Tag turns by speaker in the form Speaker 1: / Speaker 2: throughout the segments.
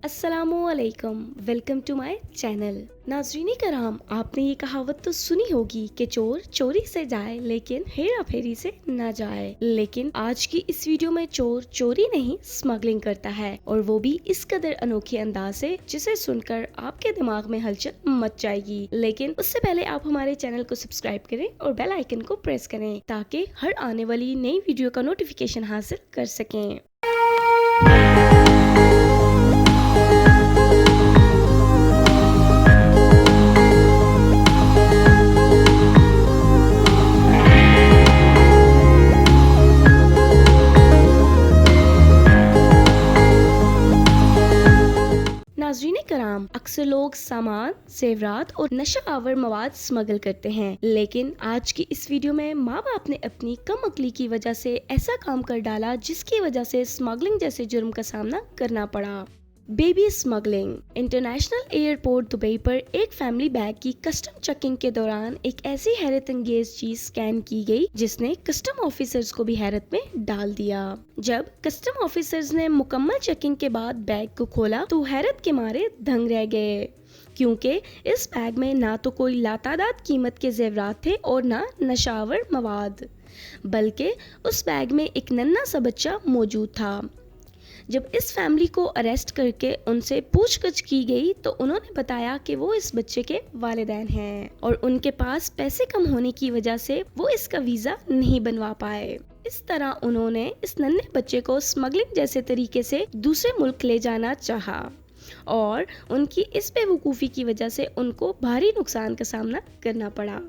Speaker 1: अस्सलामु अलैकुम, welcome to my channel. नाज़रीन करام, आपने ये कहावत तो सुनी होगी कि चोर चोरी से जाए लेकिन हेरा फेरी से ना जाए। लेकिन आज की इस वीडियो में चोर चोरी नहीं स्मगलिंग करता है, और वो भी इस कदर अनोखे अंदाज से जिसे सुनकर आपके दिमाग में हलचल मच जाएगी। लेकिन उससे पहले आप हमारे चैनल को सब्सक्राइब करें और बेल आइकन को प्रेस करें ताकि हर आने वाली नई वीडियो का नोटिफिकेशन हासिल कर सकें। नाज़रीन कराम, अक्सर लोग सामान, जेवरात और नशा आवर मवाद स्मगल करते हैं, लेकिन आज की इस वीडियो में माँ बाप ने अपनी कम अक्ली की वजह से ऐसा काम कर डाला जिसकी वजह से स्मगलिंग जैसे जुर्म का सामना करना पड़ा। Baby smuggling. International airport Dubai पर एक फैमिली बैग की कस्टम चेकिंग के दौरान एक ऐसी हैरत अंगेज चीज स्कैन की गई जिसने कस्टम ऑफिसर्स को भी हैरत में डाल दिया। जब कस्टम ऑफिसर्स ने मुकम्मल चेकिंग के बाद बैग को खोला तो हैरत के मारे दंग रह गए, क्योंकि इस बैग में ना तो कोई लातादाद कीमत के जेवरात थे और ना नशावर मवाद, बल्कि उस बैग में एक नन्हा सा बच्चा मौजूद था। जब इस फैमिली को अरेस्ट करके उनसे पूछताछ की गई तो उन्होंने बताया कि वो इस बच्चे के वालिदैन हैं और उनके पास पैसे कम होने की वजह से वो इसका वीजा नहीं बनवा पाए। इस तरह उन्होंने इस नन्हे बच्चे को स्मगलिंग जैसे तरीके से दूसरे मुल्क ले जाना चाहा, और उनकी इस बेवकूफ़ी की वजह से उनको भारी नुकसान का सामना करना पड़ा।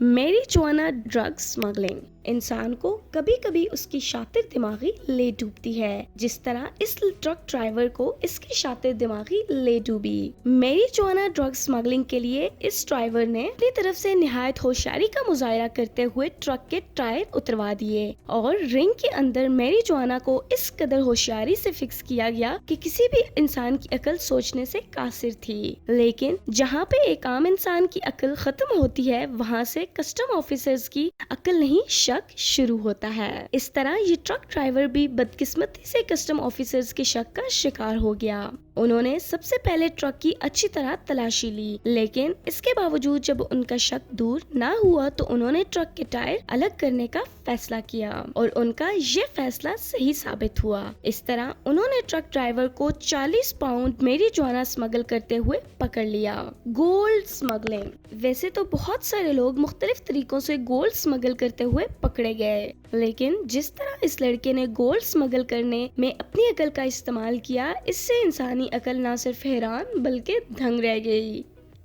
Speaker 1: Marijuana drug smuggling. इंसान को कभी कभी उसकी शातिर दिमागी ले डूबती है, जिस तरह इस ट्रक ड्राइवर को इसकी शातिर दिमागी ले डूबी। मैरिजुआना ड्रग स्मगलिंग के लिए इस ड्राइवर ने अपनी तरफ से निहायत होशियारी का मुजाहरा करते हुए ट्रक के टायर उतरवा दिए और रिंग के अंदर मैरिजुआना को इस कदर होशियारी से फिक्स किया गया कि किसी भी इंसान की अकल सोचने से कासिर थी। लेकिन जहाँ पे एक आम इंसान की अकल खत्म होती है, वहाँ से कस्टम ऑफिसर्स की अकल नहीं शक शुरू होता है। इस तरह ये ट्रक ड्राइवर भी बदकिस्मती से कस्टम ऑफिसर्स के शक का शिकार हो गया। उन्होंने सबसे पहले ट्रक की अच्छी तरह तलाशी ली, लेकिन इसके बावजूद जब उनका शक दूर ना हुआ तो उन्होंने ट्रक के टायर अलग करने का फैसला किया और उनका ये फैसला सही साबित हुआ। इस तरह उन्होंने ट्रक ड्राइवर को 40 पाउंड मैरिजुआना स्मगल करते हुए पकड़ लिया। Gold smuggling. वैसे तो बहुत सारे लोग मुख्तलिफ तरीकों से गोल्ड स्मगल करते हुए पकड़े गए, लेकिन जिस तरह इस लड़के ने गोल्ड स्मगल करने में अपनी अकल का इस्तेमाल किया, इससे इंसानी अकल ना सिर्फ हैरान बल्कि दंग रह गई।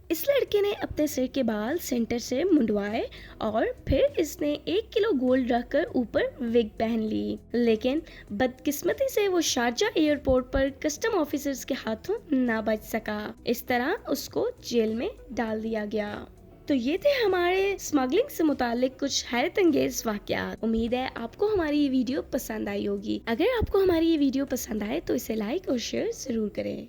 Speaker 1: इस लड़के ने अपने सिर के बाल सेंटर से मुंडवाए और फिर इसने 1 किलो गोल्ड रखकर ऊपर विग पहन ली, लेकिन बदकिस्मती से वो शारजाह एयरपोर्ट पर कस्टम ऑफिसर्स के हाथों ना बच सका। इस तरह उसको जेल में डाल दिया गया। तो ये थे हमारे स्मगलिंग से मुतालिक कुछ हैरत अंगेज वाकयात। उम्मीद है आपको हमारी ये वीडियो पसंद आई होगी। अगर आपको हमारी ये वीडियो पसंद आए तो इसे लाइक और शेयर जरूर करें।